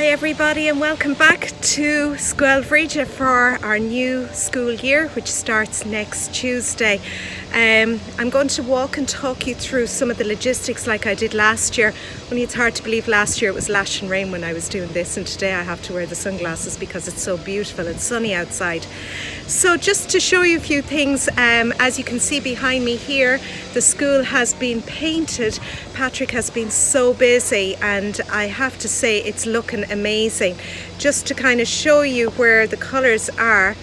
everybody, and welcome back to Scoil Bhríde for our new school year, which starts next Tuesday. I'm going to walk and talk you through some of the logistics like I did last year. Only it's hard to believe last year it was lashing rain when I was doing this, and today I have to wear the sunglasses because it's so beautiful and sunny outside. So just to show you a few things, as you can see behind me here, the school has been painted. Patrick has been so busy, and I have to say it's looking amazing. Just to kind of show you where the colours are,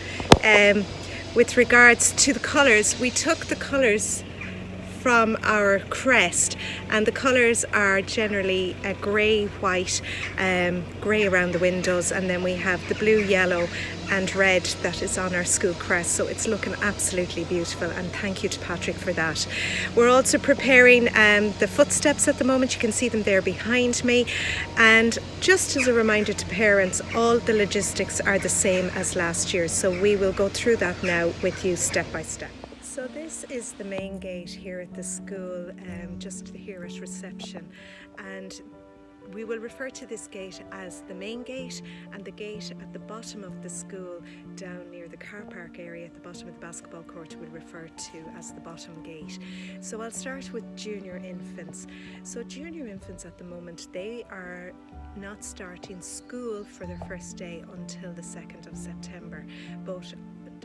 with regards to the colours, we took the colours from our crest, and the colours are generally a grey, white, grey around the windows, and then we have the blue, yellow and red that is on our school crest. So it's looking absolutely beautiful, and thank you to Patrick for that. We're also preparing the footsteps at the moment. You can see them there behind me, and just as a reminder to parents, all the logistics are the same as last year, so we will go through that now with you step by step. So this is the main gate here at the school, just here at reception, and we will refer to this gate as the main gate, and the gate at the bottom of the school down near the car park area at the bottom of the basketball court we'll refer to as the bottom gate. So I'll start with junior infants. So junior infants at the moment, they are not starting school for their first day until the 2nd of September, but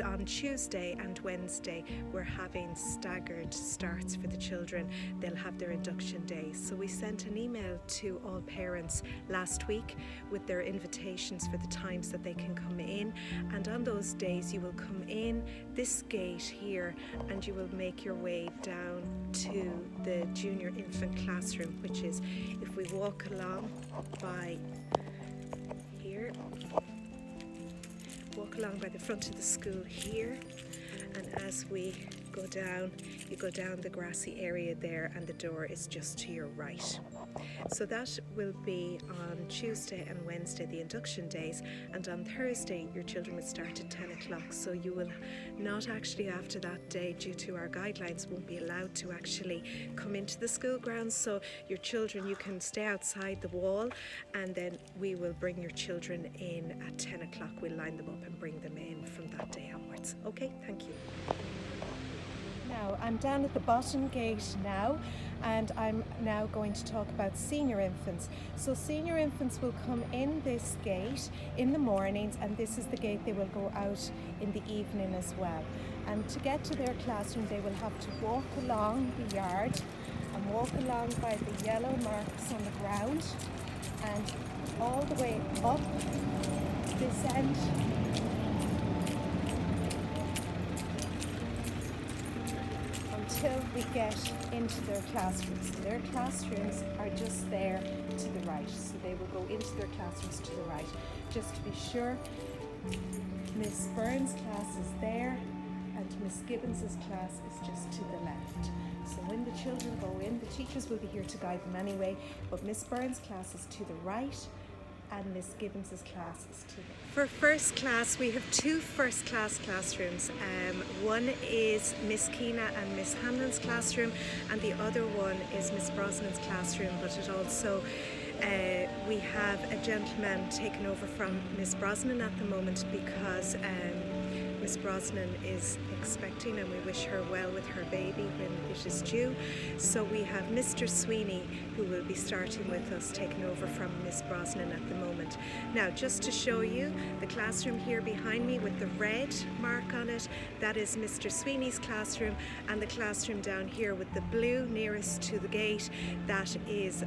on Tuesday and Wednesday we're having staggered starts for the children. They'll have their induction day. So we sent an email to all parents last week with their invitations for the times that they can come in, and on those days you will come in this gate here and you will make your way down to the junior infant classroom, which is, if we walk along by here, walk along by the front of the school here, and as we go down, you go down the grassy area there, and the door is just to your right. So that will be on Tuesday and Wednesday, the induction days, and on Thursday your children will start at 10 o'clock. So you will not actually, after that day, due to our guidelines, won't be allowed to actually come into the school grounds. So your children, you can stay outside the wall, and then we will bring your children in at 10 o'clock. We'll line them up and bring them in from that day onwards. Okay, thank you. Now I'm down at the bottom gate now, and I'm now going to talk about senior infants. So senior infants will come in this gate in the mornings, and this is the gate they will go out in the evening as well. And to get to their classroom they will have to walk along the yard and walk along by the yellow marks on the ground and all the way up this end until we get into their classrooms. Their classrooms are just there to the right, so they will go into their classrooms to the right. Just to be sure, Miss Burns' class is there and Miss Gibbons' class is just to the left. So when the children go in, the teachers will be here to guide them anyway, but Miss Burns' class is to the right and Miss Gibbons' class is to the left. For first class, we have two first class classrooms. One is Miss Keena and Miss Hanlon's classroom, and the other one is Miss Brosnan's classroom, but it also we have a gentleman taken over from Miss Brosnan at the moment because Miss Brosnan is expecting, and we wish her well with her baby when it is due. So we have Mr. Sweeney, who will be starting with us, taking over from Miss Brosnan at the moment. Now, just to show you the classroom here behind me with the red mark on it, that is Mr. Sweeney's classroom, and the classroom down here with the blue nearest to the gate, that is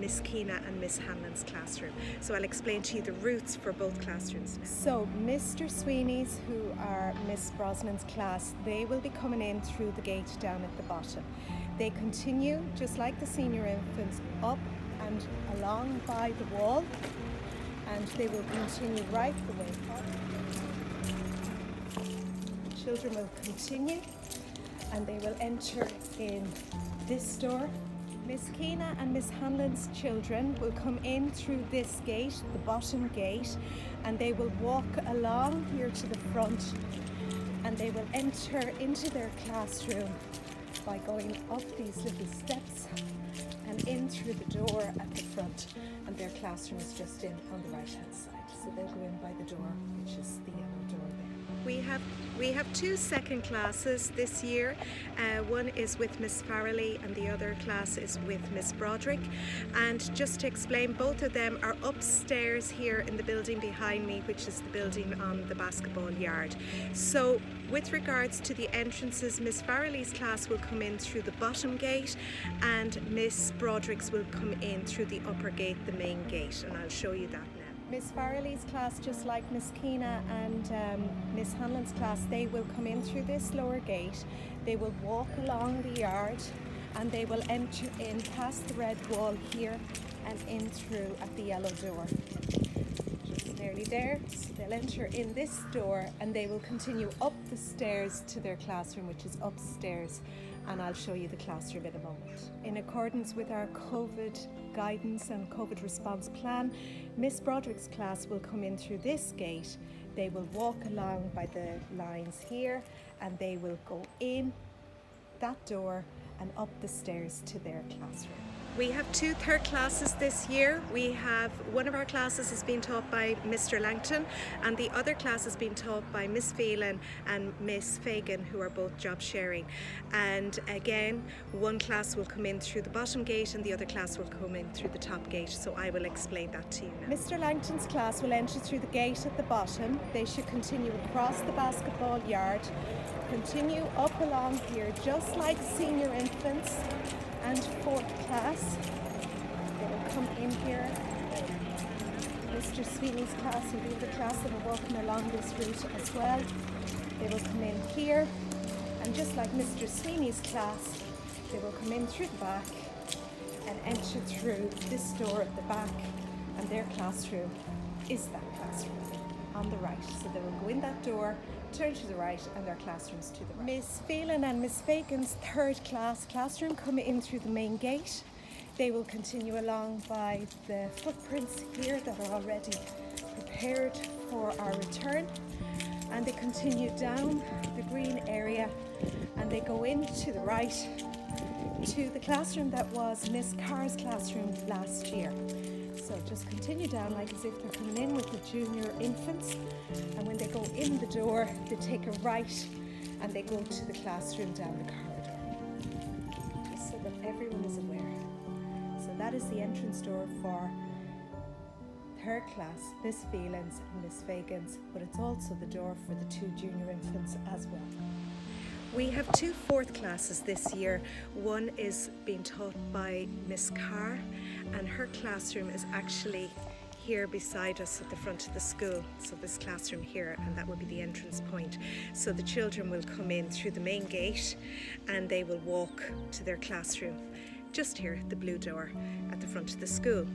Miss Keena and Miss Hanlon's classroom. So I'll explain to you the routes for both classrooms now. So Mr. Sweeney's, who are Miss Brosnan's class, they will be coming in through the gate down at the bottom. They continue, just like the senior infants, up and along by the wall, and they will continue right the way up. Children will continue and they will enter in this door. Miss Keena and Miss Hanlon's children will come in through this gate, the bottom gate, and they will walk along here to the front, and they will enter into their classroom by going up these little steps and in through the door at the front, and their classroom is just in on the right hand side. So they'll go in by the door, which is the yellow door there. We have two second classes this year. One is with Miss Farrelly and the other class is with Miss Broderick. And just to explain, both of them are upstairs here in the building behind me, which is the building on the basketball yard. So with regards to the entrances, Miss Farrelly's class will come in through the bottom gate and Miss Broderick's will come in through the upper gate, the main gate, and I'll show you that now. Miss Farrelly's class, just like Miss Keena and Miss Hanlon's class, they will come in through this lower gate. They will walk along the yard and they will enter in past the red wall here and in through at the yellow door. Just nearly there. So they'll enter in this door and they will continue up the stairs to their classroom, which is upstairs, and I'll show you the classroom in a moment. In accordance with our COVID guidance and COVID response plan, Miss Broderick's class will come in through this gate. They will walk along by the lines here and they will go in that door and up the stairs to their classroom. We have two third classes this year. We have one of our classes is being taught by Mr. Langton and the other class is being taught by Miss Phelan and Miss Fagan, who are both job sharing. And again, one class will come in through the bottom gate and the other class will come in through the top gate. So I will explain that to you now. Mr. Langton's class will enter through the gate at the bottom. They should continue across the basketball yard, continue up along here, just like senior infants and fourth class. They will come in here. Mr. Sweeney's class and the other class that are walking along this route as well. They will come in here, and just like Mr. Sweeney's class, they will come in through the back and enter through this door at the back, and their classroom is that classroom on the right. So they will go in that door, turn to the right, and their classrooms to the right. Miss Phelan and Miss Fagan's third class classroom come in through the main gate. They will continue along by the footprints here that are already prepared for our return, and they continue down the green area and they go in to the right to the classroom that was Miss Carr's classroom last year. So just continue down like as if they're coming in with the junior infants, and when they go in the door they take a right and they go to the classroom down the corridor, just so that everyone is aware. So that is the entrance door for third class, Miss Phelan's and Miss Fagan's, but it's also the door for the two junior infants as well. We have two fourth classes this year. One is being taught by Miss Carr, and her classroom is actually here beside us at the front of the school. So this classroom here, and that will be the entrance point. So the children will come in through the main gate and they will walk to their classroom just here, the blue door at the front of the school.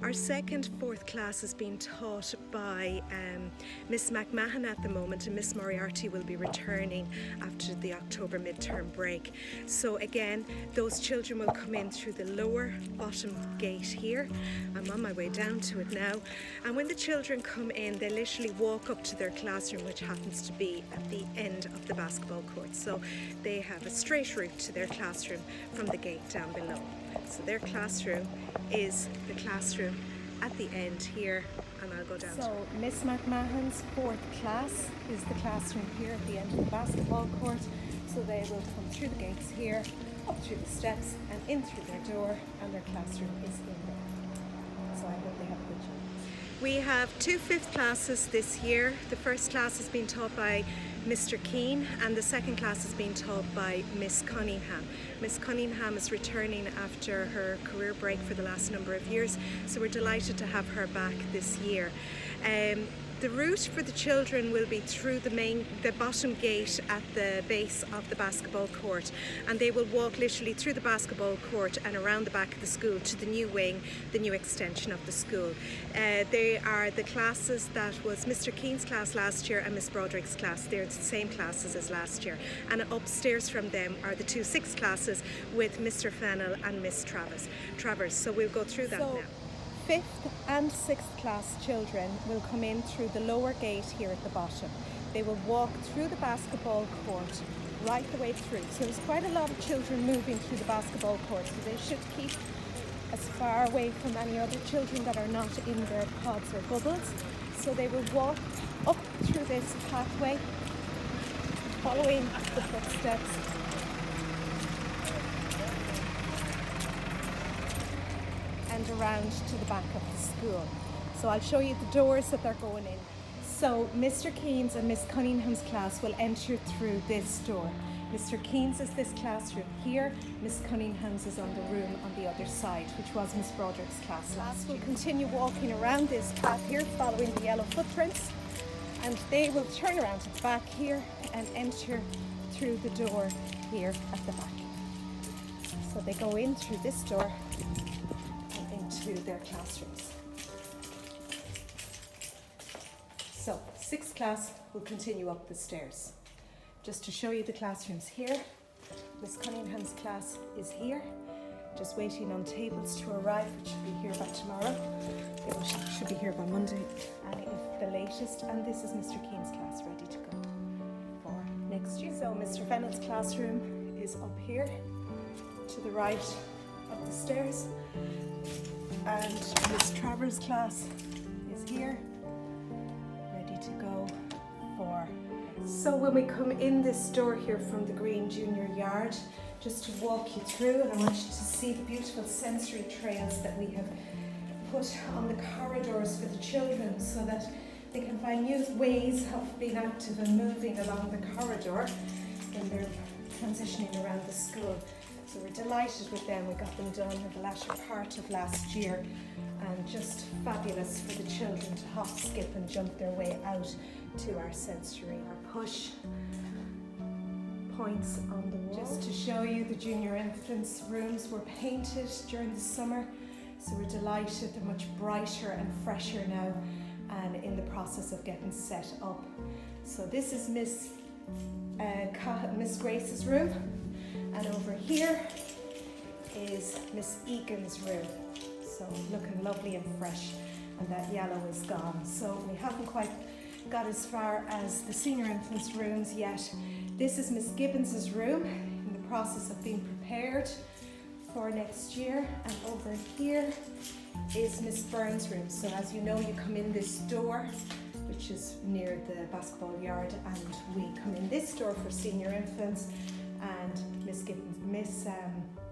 Our second fourth class is being taught by Miss McMahon at the moment, and Miss Moriarty will be returning after the October midterm break. So again, those children will come in through the lower bottom gate here. I'm on my way down to it now. And when the children come in, they literally walk up to their classroom, which happens to be at the end of the basketball court. So they have a straight route to their classroom from the gate down below. So their classroom is the classroom at the end here, and I'll go down. So Miss McMahon's fourth class is the classroom here at the end of the basketball court. So they will come through the gates here, up through the steps and in through their door, and their classroom is in there. So I hope they have a good job. We have two fifth classes this year. The first class is being taught by Mr. Keane and the second class is being taught by Miss Cunningham. Miss Cunningham is returning after her career break for the last number of years, so we're delighted to have her back this year. The route for the children will be through the bottom gate at the base of the basketball court, and they will walk literally through the basketball court and around the back of the school to the new wing, the new extension of the school. They are the classes that was Mr. Keane's class last year and Miss Broderick's class. They're the same classes as last year, and upstairs from them are the two sixth classes with Mr. Fennell and Miss Travers. So we'll go through that now. Fifth and sixth class children will come in through the lower gate here at the bottom. They will walk through the basketball court right the way through. So there's quite a lot of children moving through the basketball court, so they should keep as far away from any other children that are not in their pods or bubbles. So they will walk up through this pathway, following the footsteps, and around to the back of the school. So I'll show you the doors that they're going in. So Mr. Keen's and Miss Cunningham's class will enter through this door. Mr. Keen's is this classroom here, Miss Cunningham's is on the room on the other side, which was Miss Broderick's class last year. We'll continue walking around this path here, following the yellow footprints, and they will turn around to the back here and enter through the door here at the back. So they go in through this door and into their classrooms. So 6th class will continue up the stairs. Just to show you the classrooms here, Miss Cunningham's class is here, just waiting on tables to arrive, which should be here by tomorrow. They should be here by Monday, if the latest. And this is Mr. Keen's class, ready to go for next year. So Mr. Fennell's classroom is up here, to the right of the stairs, and Miss Travers' class is here, ready to go for. So when we come in this door here from the Green Junior Yard, just to walk you through, and I want you to see the beautiful sensory trails that we have put on the corridors for the children so that they can find new ways of being active and moving along the corridor when they're transitioning around the school. So we're delighted with them. We got them done in the latter part of last year, and just fabulous for the children to hop, skip and jump their way out to our sensory, our push points on the wall. Just to show you, the junior infants rooms were painted during the summer, so we're delighted. They're much brighter and fresher now and in the process of getting set up. So this is Miss Grace's room, and over here is Miss Egan's room. So looking lovely and fresh, and that yellow is gone. So we haven't quite got as far as the senior infants rooms yet. This is Miss Gibbons's room, in the process of being prepared for next year. And over here is Miss Burns' room. So as you know, you come in this door, which is near the basketball yard, and we come in this door for senior infants, and Miss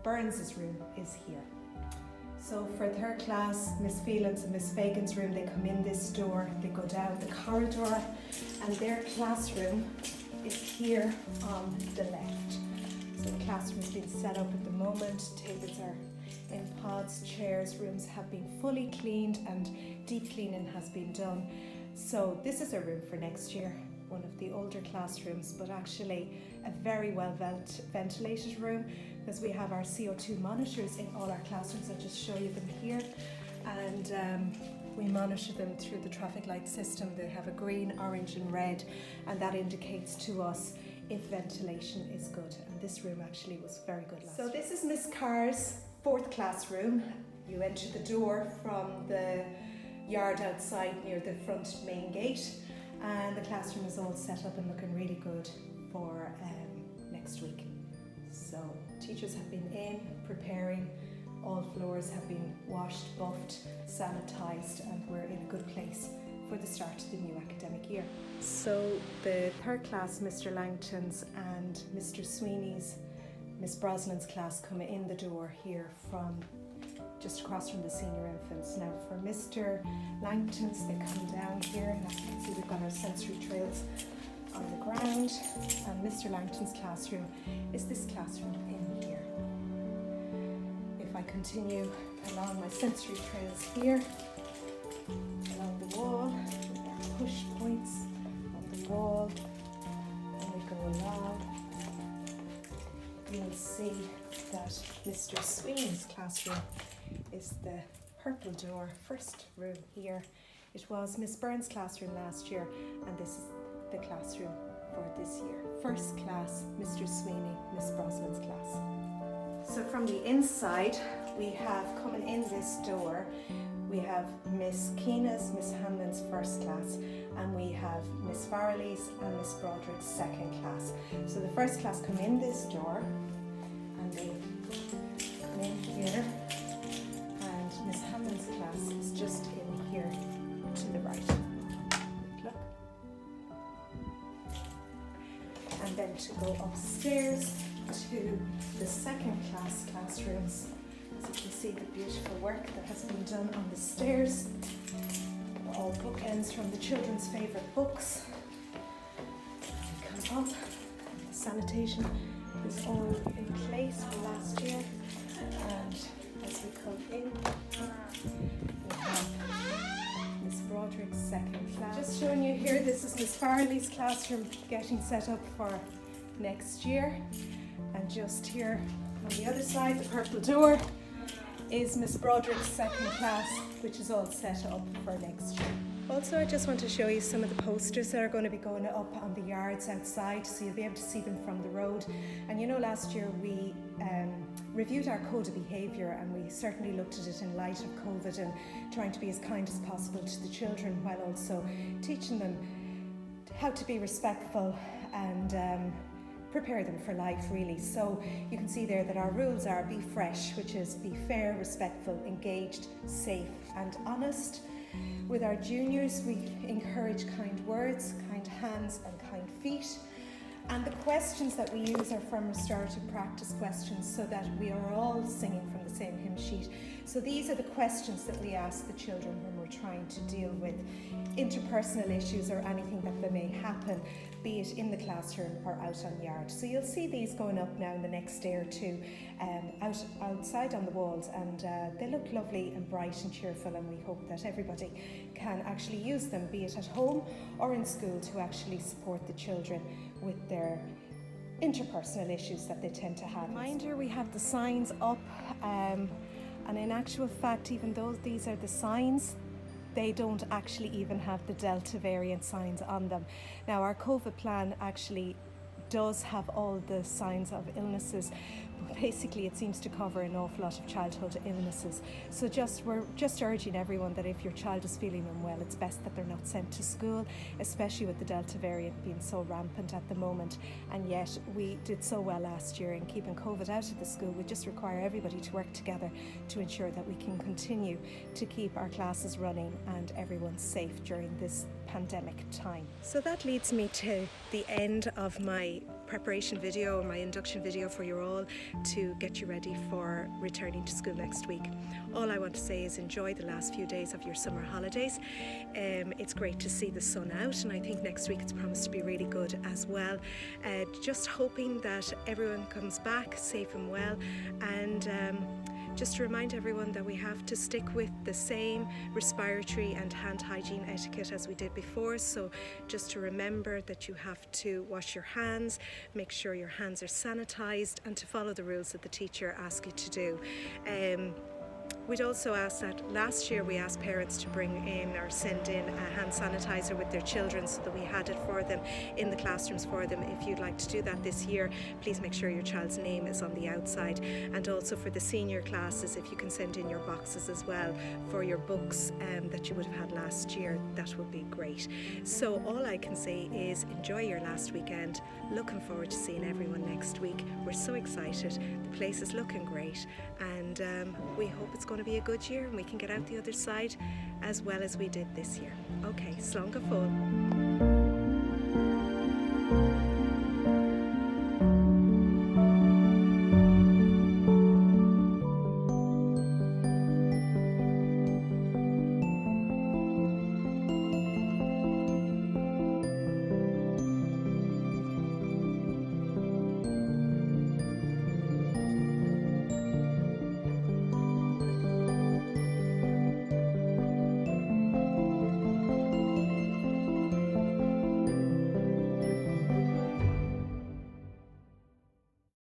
Burns' room is here. So for 3rd class, Miss Phelan's and Miss Fagan's room, they come in this door, they go down the corridor, and their classroom is here on the left. So the classroom is being set up at the moment. Tables are in pods, chairs, rooms have been fully cleaned, and deep cleaning has been done. So this is a room for next year, one of the older classrooms, but actually a very well ventilated room, because we have our CO2 monitors in all our classrooms. I'll just show you them here, and we monitor them through the traffic light system. They have a green, orange and red, and that indicates to us if ventilation is good, and this room actually was very good last year. So this is Miss Carr's 4th classroom. You enter the door from the yard outside near the front main gate, and the classroom is all set up and looking really good for next week. So teachers have been in, preparing, all floors have been washed, buffed, sanitised, and we're in a good place for the start of the new academic year. So the 3rd class, Mr. Langton's and Mr. Sweeney's, Miss Brosnan's class come in the door here from just across from the senior infants. Now for Mr. Langton's, they come down here, and as you can see, we've got our sensory trails on the ground, and Mr. Langton's classroom is this classroom in here. If I continue along my sensory trails here, along the wall, with our push points on the wall, and we go along, you'll see that Mr. Sweeney's classroom is the purple door, first room here. It was Miss Burns' classroom last year, and this is the classroom for this year. 1st class, Mr. Sweeney, Miss Brosnan's class. So from the inside, we have coming in this door, we have Miss Keena's, Miss Hamlin's first class, and we have Miss Farrelly's and Miss Broderick's second class. So the first class come in this door and they come in here, and Miss Hamlin's class is just in here to the right. Look. And then to go upstairs to the second class classrooms. As you can see, the beautiful work that has been done on the stairs. All bookends from the children's favourite books. We come up, the sanitation is all in place from last year. And as we come in, we have Miss Broderick's second class. Just showing you here, this is Miss Farrelly's classroom getting set up for next year. And just here on the other side, the purple door, is Miss Broderick's second class, which is all set up for next year. Also, I just want to show you some of the posters that are going to be going up on the yards outside, so you'll be able to see them from the road. And you know, last year we reviewed our code of behaviour, and we certainly looked at it in light of COVID and trying to be as kind as possible to the children, while also teaching them how to be respectful and prepare them for life, really. So you can see there that our rules are be fresh, which is be fair, respectful, engaged, safe and honest. With our juniors, we encourage kind words, kind hands and kind feet. And the questions that we use are from restorative practice questions, so that we are all singing from the same hymn sheet. So these are the questions that we ask the children when we're trying to deal with interpersonal issues or anything that may happen, be it in the classroom or out on yard. So you'll see these going up now in the next day or two outside on the walls, and they look lovely and bright and cheerful, and we hope that everybody can actually use them, be it at home or in school, to actually support the children with their interpersonal issues that they tend to have. Reminder, we have the signs up, and in actual fact, even though these are the signs, they don't actually even have the Delta variant signs on them. Now, our COVID plan actually does have all the signs of illnesses, but basically it seems to cover an awful lot of childhood illnesses. So we're just urging everyone that if your child is feeling unwell, it's best that they're not sent to school, especially with the Delta variant being so rampant at the moment. And yet we did so well last year in keeping COVID out of the school. We just require everybody to work together to ensure that we can continue to keep our classes running and everyone safe during this pandemic time. So that leads me to the end of my preparation video, or my induction video for you all, to get you ready for returning to school next week. All I want to say is enjoy the last few days of your summer holidays. It's great to see the sun out, and I think next week it's promised to be really good as well. Just hoping that everyone comes back safe and well, and just to remind everyone that we have to stick with the same respiratory and hand hygiene etiquette as we did before. So just to remember that you have to wash your hands, make sure your hands are sanitized, and to follow the rules that the teacher asks you to do. We'd also ask that last year we asked parents to bring in or send in a hand sanitizer with their children, so that we had it for them in the classrooms for them. If you'd like to do that this year, please make sure your child's name is on the outside. And also for the senior classes, if you can send in your boxes as well for your books that you would have had last year, that would be great. So all I can say is enjoy your last weekend. Looking forward to seeing everyone next week. We're so excited. The place is looking great, and we hope it's going to be a good year and we can get out the other side as well as we did this year. Okay, slán go fóill.